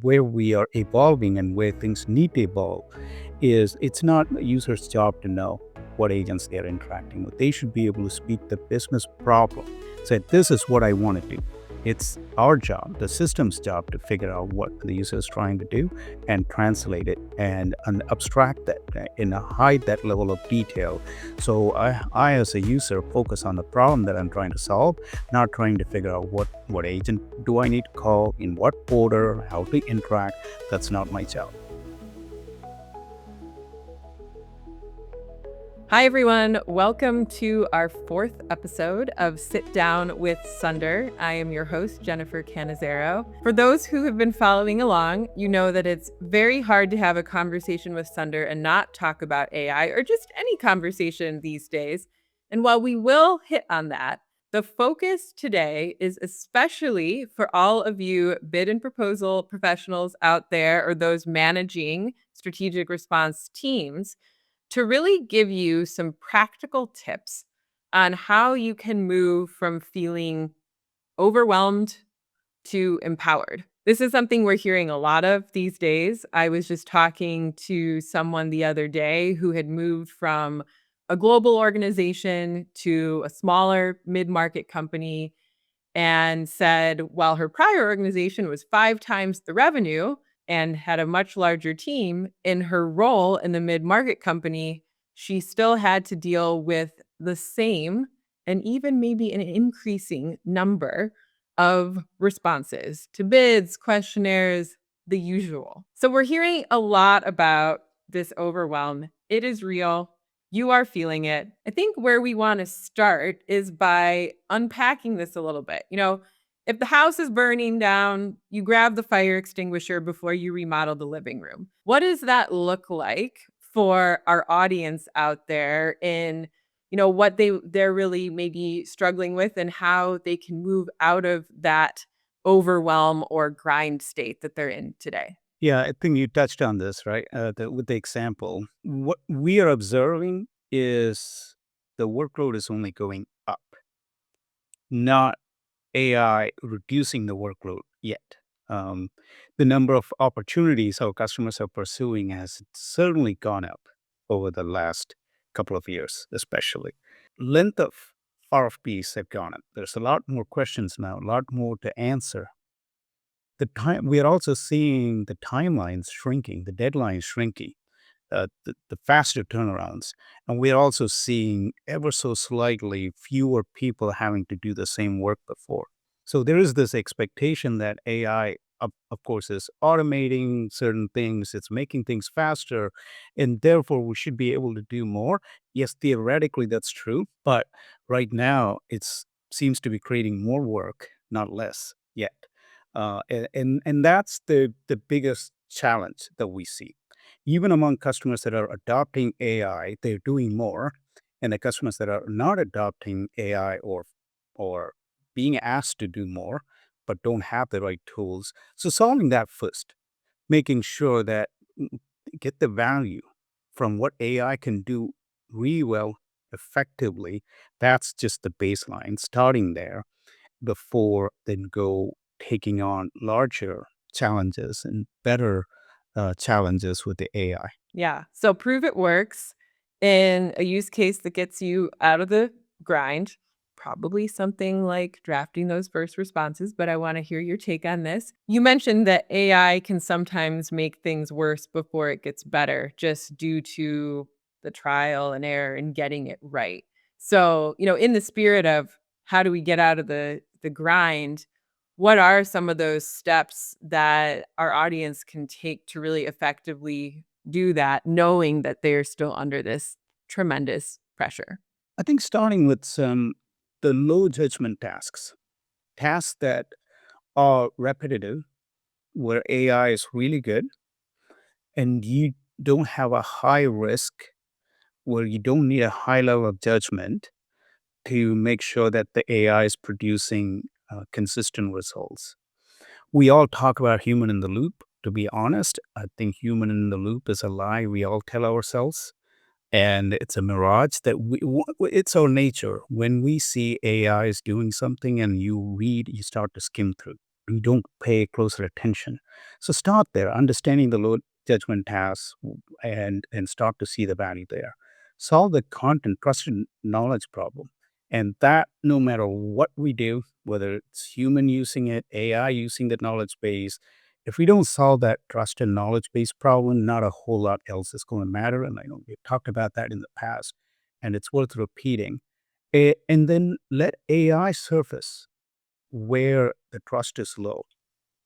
Where we are evolving and where things need to evolve is it's not a user's job to know what agents they're interacting with. They should be able to speak the business problem. Say, this is what I want to do. It's our job, the system's job, to figure out what the user is trying to do and translate it and abstract that and hide that level of detail. So I, as a user, focus on the problem that I'm trying to solve, not trying to figure out what agent do I need to call, in what order, how to interact. That's not my job. Hi, everyone. Welcome to our fourth episode of Sit Down with Sunder. I am your host, Jennifer Canizero. For those who have been following along, you know that it's very hard to have a conversation with Sunder and not talk about AI or just any conversation these days. And while we will hit on that, the focus today is especially for all of you bid and proposal professionals out there or those managing strategic response teams to really give you some practical tips on how you can move from feeling overwhelmed to empowered. This is something we're hearing a lot of these days. I was just talking to someone the other day who had moved from a global organization to a smaller mid-market company and said while her prior organization was 5 times the revenue and had a much larger team, in her role in the mid-market company, she still had to deal with the same and even maybe an increasing number of responses to bids, questionnaires, the usual. So we're hearing a lot about this overwhelm. It is real. You are feeling it. I think where we want to start is by unpacking this a little bit. If the house is burning down, you grab the fire extinguisher before you remodel the living room. What does that look like for our audience out there in, what they're really maybe struggling with and how they can move out of that overwhelm or grind state that they're in today? Yeah, I think you touched on this, right? With the example, what we are observing is the workload is only going up, not AI reducing the workload yet. Um, the number of opportunities our customers are pursuing has certainly gone up over the last couple of years, especially. Length of RFPs have gone up. There's a lot more questions now, a lot more to answer. The time we are also seeing the timelines shrinking, the deadlines shrinking, the faster turnarounds, and we're also seeing ever so slightly fewer people having to do the same work before. So there is this expectation that AI, of course, is automating certain things. It's making things faster, and therefore we should be able to do more. Yes, theoretically that's true, but right now it's seems to be creating more work, not less yet. And that's the biggest challenge that we see. Even among customers that are adopting AI, they're doing more, and the customers that are not adopting AI or being asked to do more but don't have the right tools. So solving that first, making sure that get the value from what AI can do really well effectively. That's just the baseline. Starting there before then go taking on larger challenges and better challenges with the AI. Yeah. So prove it works in a use case that gets you out of the grind, probably something like drafting those first responses, but I want to hear your take on this. You mentioned that AI can sometimes make things worse before it gets better just due to the trial and error and getting it right. So, in the spirit of how do we get out of the grind, what are some of those steps that our audience can take to really effectively do that, knowing that they're still under this tremendous pressure? I think starting with some the low judgment tasks, tasks that are repetitive, where AI is really good, and you don't have a high risk, where you don't need a high level of judgment to make sure that the AI is producing consistent results. We all talk about human in the loop. To be honest, I think human in the loop is a lie we all tell ourselves. And it's a mirage that it's our nature. When we see AI is doing something and you read, you start to skim through. we don't pay closer attention. So start there, understanding the low judgment tasks and start to see the value there. Solve the content trusted knowledge problem. And that no matter what we do, whether it's human using it, AI using the knowledge base, if we don't solve that trusted knowledge base problem, not a whole lot else is going to matter. And I know we've talked about that in the past, and it's worth repeating. And then let AI surface where the trust is low,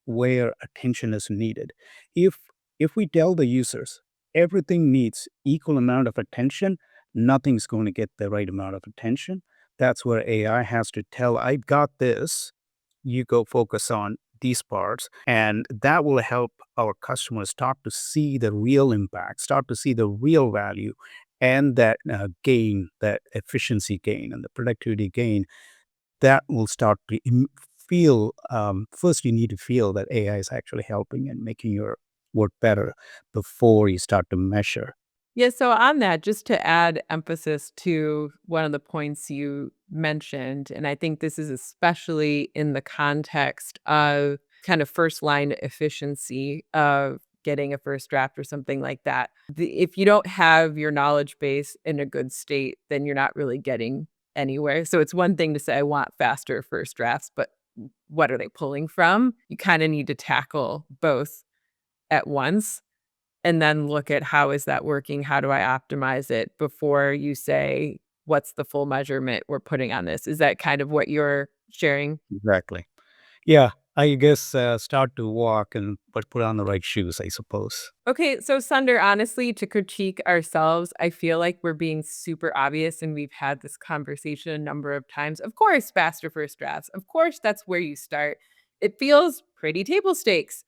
where attention is needed. If if we tell the users everything needs equal amount of attention, nothing's going to get the right amount of attention. That's where AI has to tell, I got this, you go focus on these parts, and that will help our customers start to see the real impact, start to see the real value, and that gain, that efficiency gain and the productivity gain that will start to feel. First, you need to feel that AI is actually helping and making your work better before you start to measure. Yeah, so on that, just to add emphasis to one of the points you mentioned, and I think this is especially in the context of kind of first line efficiency of getting a first draft or something like that. If you don't have your knowledge base in a good state, then you're not really getting anywhere. So it's one thing to say, I want faster first drafts, but what are they pulling from? You kind of need to tackle both at once and then look at how is that working? How do I optimize it before you say, what's the full measurement we're putting on this? Is that kind of what you're sharing? Exactly. Yeah, I guess start to walk and but put on the right shoes, I suppose. Okay, so Sunder, honestly, to critique ourselves, I feel like we're being super obvious and we've had this conversation a number of times. Of course, faster first drafts. Of course, that's where you start. It feels pretty table stakes.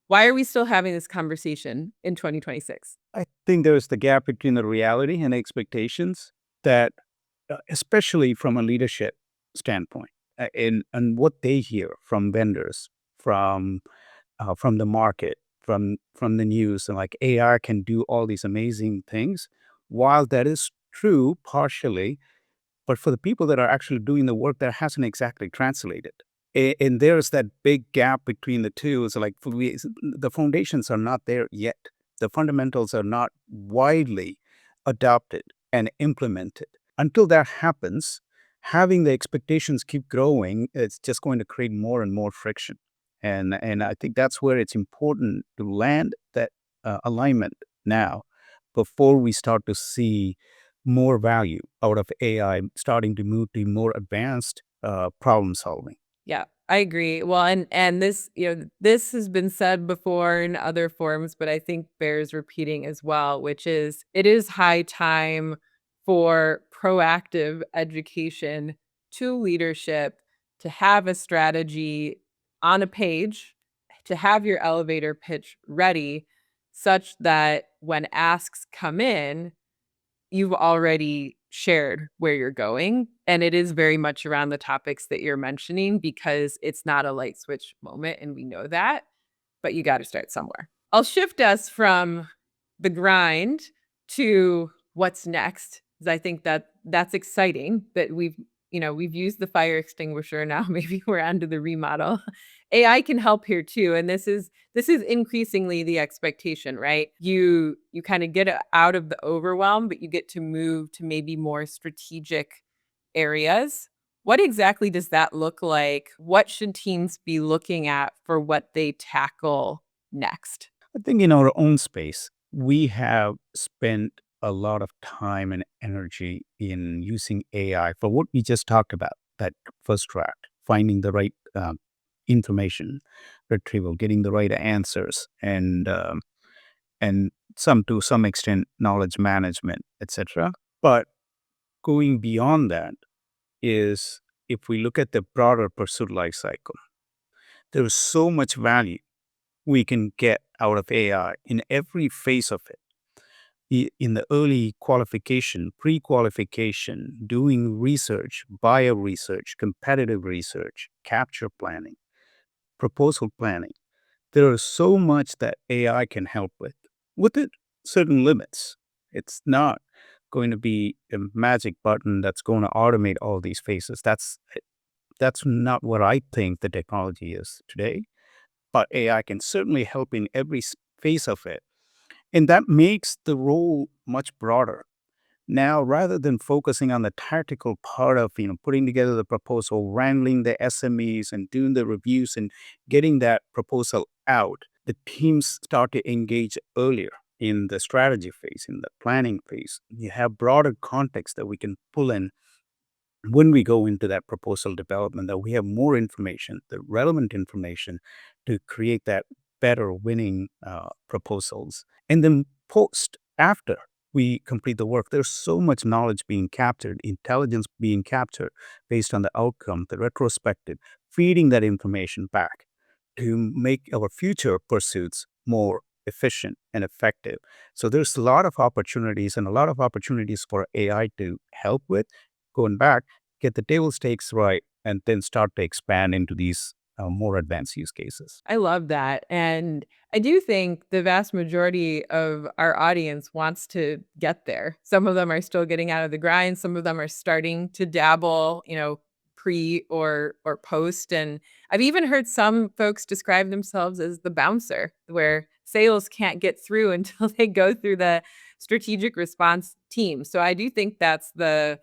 Why are we still having this conversation in 2026? I think there's the gap between the reality and expectations that, especially from a leadership standpoint, and what they hear from vendors, from the market, from the news, and like AI can do all these amazing things. While that is true partially, but for the people that are actually doing the work, that hasn't exactly translated. And there's that big gap between the two. It's like the foundations are not there yet. The fundamentals are not widely adopted and implemented. Until that happens, having the expectations keep growing, it's just going to create more and more friction. And I think that's where it's important to land that alignment now before we start to see more value out of AI starting to move to more advanced problem solving. Yeah, I agree. Well, and this, this has been said before in other forms, but I think bears repeating as well, which is it is high time for proactive education to leadership to have a strategy on a page, to have your elevator pitch ready such that when asks come in, you've already shared where you're going, and it is very much around the topics that you're mentioning because it's not a light switch moment, and we know that, but you gotta start somewhere. I'll shift us from the grind to what's next, 'cause I think that that's exciting that we've used the fire extinguisher, now maybe we're onto the remodel. AI can help here too, and this is increasingly the expectation, right? You kinda get out of the overwhelm, but you get to move to maybe more strategic areas. What exactly does that look like? What should teams be looking at for what they tackle next? I think in our own space, we have spent a lot of time and energy in using AI for what we just talked about, that first track, finding the right information retrieval, getting the right answers, and some to some extent knowledge management, etc. But going beyond that is if we look at the broader pursuit life cycle, there is so much value we can get out of AI in every phase of it. In the early qualification, pre qualification, doing research, bio research, competitive research, capture planning, proposal planning. There is so much that AI can help with it, certain limits. It's not going to be a magic button that's going to automate all these phases. That's That's not what I think the technology is today, but AI can certainly help in every phase of it. And that makes the role much broader. Now, rather than focusing on the tactical part of putting together the proposal, wrangling the SMEs and doing the reviews and getting that proposal out, the teams start to engage earlier in the strategy phase, in the planning phase. You have broader context that we can pull in when we go into that proposal development, that we have more information, the relevant information to create that better winning proposals. And then post after we complete the work, there's so much knowledge being captured, intelligence being captured based on the outcome, the retrospective, feeding that information back to make our future pursuits more efficient and effective. So there's a lot of opportunities and a lot of opportunities for AI to help with. Going back, get the table stakes right, and then start to expand into these more advanced use cases. I love that. And I do think the vast majority of our audience wants to get there. Some of them are still getting out of the grind. Some of them are starting to dabble, pre or post. And I've even heard some folks describe themselves as the bouncer, where sales can't get through until they go through the strategic response team. So I do think that's the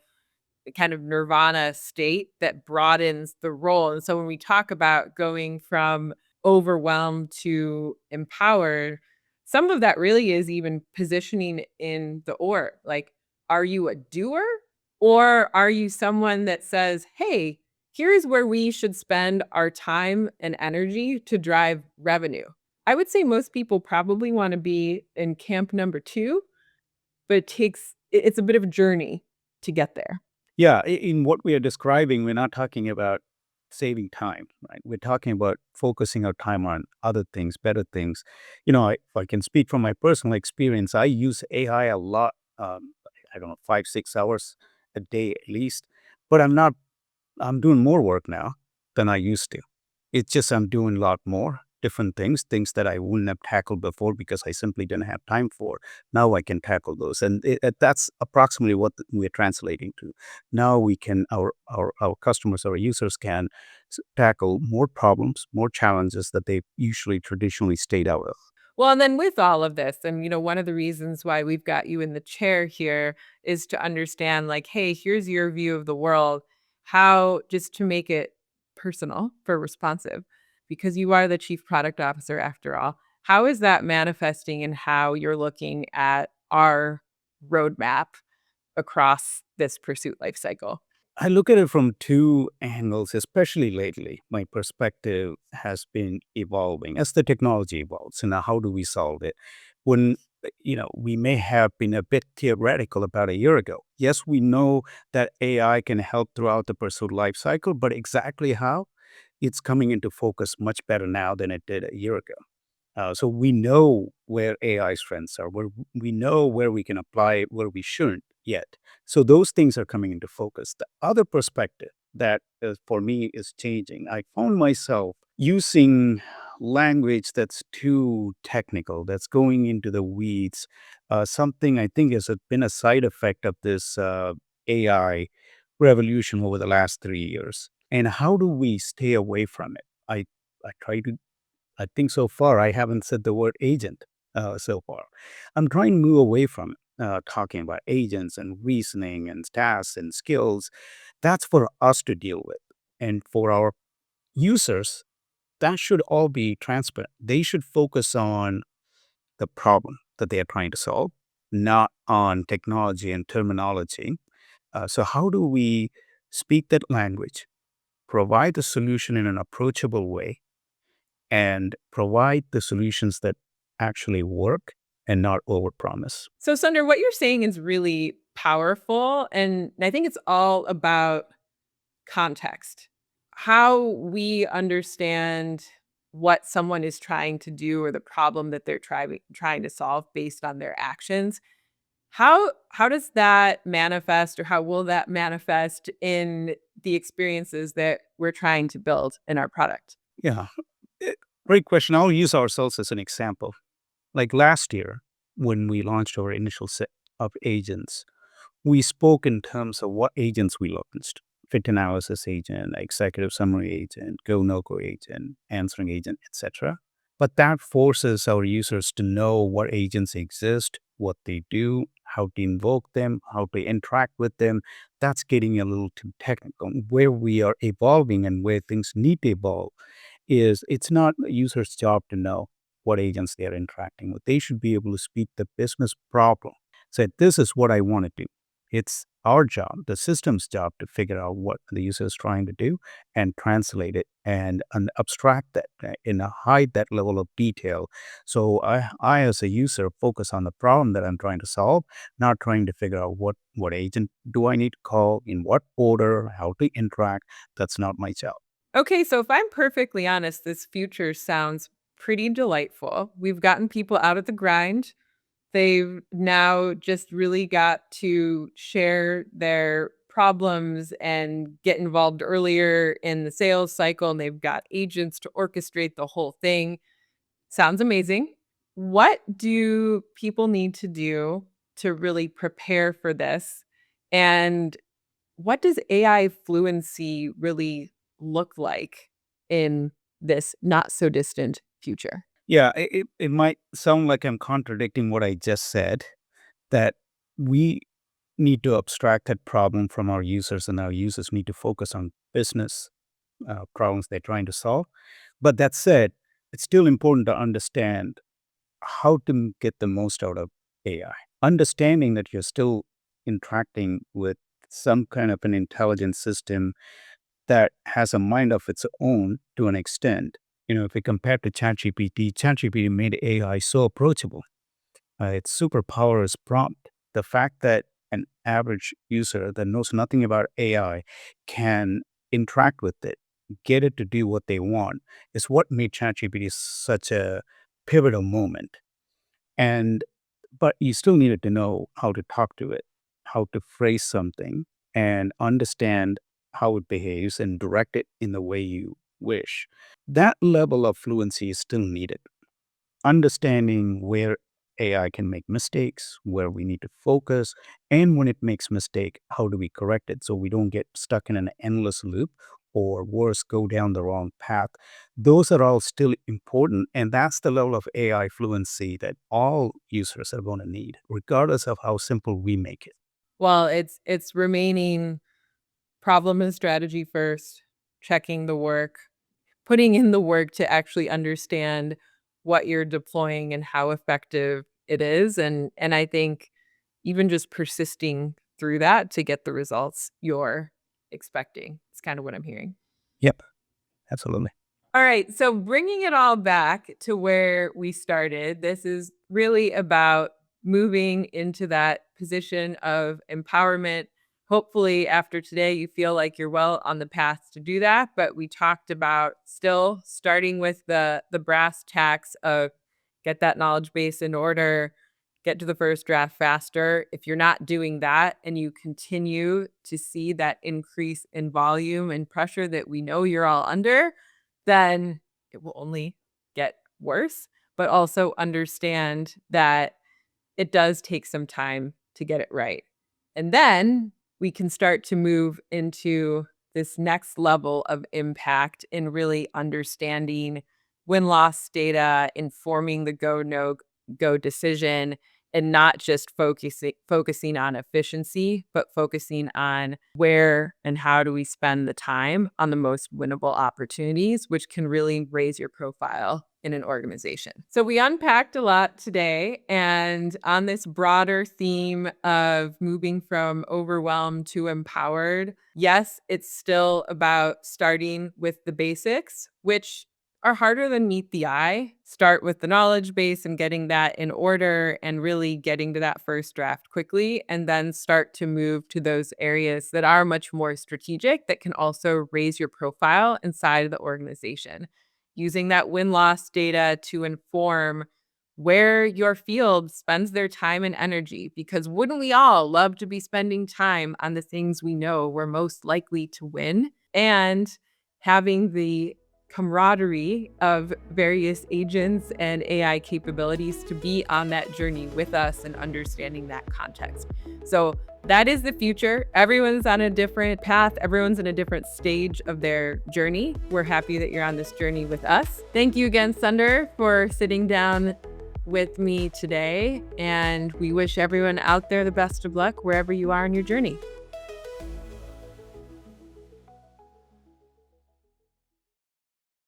kind of nirvana state that broadens the role. And so when we talk about going from overwhelmed to empowered, some of that really is even positioning in the org. Like, are you a doer or are you someone that says, hey, here's where we should spend our time and energy to drive revenue? I would say most people probably want to be in camp number two, but it's a bit of a journey to get there. Yeah, in what we are describing, we're not talking about saving time, right? We're talking about focusing our time on other things, better things. If I can speak from my personal experience, I use AI a lot. I don't know, 5, 6 hours a day at least. But I'm doing more work now than I used to. It's just I'm doing a lot more different things that I wouldn't have tackled before because I simply didn't have time for. Now I can tackle those, and that's approximately what we're translating to. Now we can our customers, our users can tackle more problems, more challenges that they usually traditionally stayed out of. Well, and then with all of this, and one of the reasons why we've got you in the chair here is to understand, like, hey, here's your view of the world. How, just to make it personal for responsive, because you are the chief product officer after all, how is that manifesting in how you're looking at our roadmap across this pursuit life cycle? I look at it from two angles, especially lately. My perspective has been evolving as the technology evolves. And now how do we solve it? When, we may have been a bit theoretical about a year ago. Yes, we know that AI can help throughout the pursuit life cycle, but exactly how? It's coming into focus much better now than it did a year ago. So we know where AI strengths are, where we know where we can apply it, where we shouldn't yet. So those things are coming into focus. The other perspective that for me is changing, I found myself using language that's too technical, that's going into the weeds. Something I think has been a side effect of this AI revolution over the last 3 years. And how do we stay away from it? I try to I think so far I haven't said the word agent so far. I'm trying to move away from talking about agents and reasoning and tasks and skills. That's for us to deal with. And for our users, that should all be transparent. They should focus on the problem that they are trying to solve, not on technology and terminology. So, how do we speak that language, provide the solution in an approachable way, and provide the solutions that actually work and not overpromise? So, Sunder, what you're saying is really powerful. And I think it's all about context. How we understand what someone is trying to do or the problem that they're trying to solve based on their actions. How does that manifest, or how will that manifest in the experiences that we're trying to build in our product? Yeah, great question. I'll use ourselves as an example. Like last year, when we launched our initial set of agents, we spoke in terms of what agents we launched. fit analysis agent, executive summary agent, go no go agent, answering agent, etc. But that forces our users to know what agents exist, what they do, how to invoke them, how to interact with them. That's getting a little too technical. Where we are evolving and where things need to evolve is it's not a user's job to know what agents they are interacting with. They should be able to speak the business problem. Say, this is what I want to do. It's our job, the system's job, to figure out what the user is trying to do and translate it and abstract that and hide that level of detail. So I, as a user, focus on the problem that I'm trying to solve, not trying to figure out what agent do I need to call, in what order, how to interact. That's not my job. Okay, so if I'm perfectly honest, this future sounds pretty delightful. We've gotten people out of the grind. They've now just really got to share their problems and get involved earlier in the sales cycle, and they've got agents to orchestrate the whole thing. Sounds amazing. What do people need to do to really prepare for this? And what does AI fluency really look like in this not so distant future? Yeah, it might sound like I'm contradicting what I just said, that we need to abstract that problem from our users, and our users need to focus on business problems they're trying to solve. But that said, it's still important to understand how to get the most out of AI. Understanding that you're still interacting with some kind of an intelligent system that has a mind of its own to an extent. If we compare to ChatGPT, ChatGPT made AI so approachable. Its superpower is prompt. The fact that an average user that knows nothing about AI can interact with it, get it to do what they want, is what made ChatGPT such a pivotal moment. And but you still needed to know how to talk to it, how to phrase something, and understand how it behaves and direct it in the way you wish. That level of fluency is still needed. Understanding where AI can make mistakes, where we need to focus, and when it makes mistake, how do we correct it so we don't get stuck in an endless loop or worse, go down the wrong path. Those are all still important, and that's the level of AI fluency that all users are going to need, regardless of how simple we make it. Well, it's remaining problem and strategy first, checking the work, putting in the work to actually understand what you're deploying and how effective it is, and I think even just persisting through that to get the results you're expecting. It's kind of what I'm hearing. Yep, absolutely. All right. So bringing it all back to where we started, this is really about moving into that position of empowerment. Hopefully, after today, you feel like you're well on the path to do that. But we talked about still starting with the brass tacks of get that knowledge base in order, get to the first draft faster. If you're not doing that and you continue to see that increase in volume and pressure that we know you're all under, then it will only get worse, but also understand that it does take some time to get it right. And then we can start to move into this next level of impact in really understanding win loss data, informing the go no go decision, and not just focusing on efficiency, but focusing on where and how do we spend the time on the most winnable opportunities, which can really raise your profile in an organization. So we unpacked a lot today, and on this broader theme of moving from overwhelmed to empowered, yes, it's still about starting with the basics, which are harder than meet the eye. Start with the knowledge base and getting that in order and really getting to that first draft quickly, and then start to move to those areas that are much more strategic that can also raise your profile inside of the organization. Using that win-loss data to inform where your field spends their time and energy, because wouldn't we all love to be spending time on the things we know we're most likely to win? And having the camaraderie of various agents and AI capabilities to be on that journey with us and understanding that context. So that is the future. Everyone's on a different path. Everyone's in a different stage of their journey. We're happy that you're on this journey with us. Thank you again, Sunder, for sitting down with me today. And we wish everyone out there the best of luck wherever you are in your journey.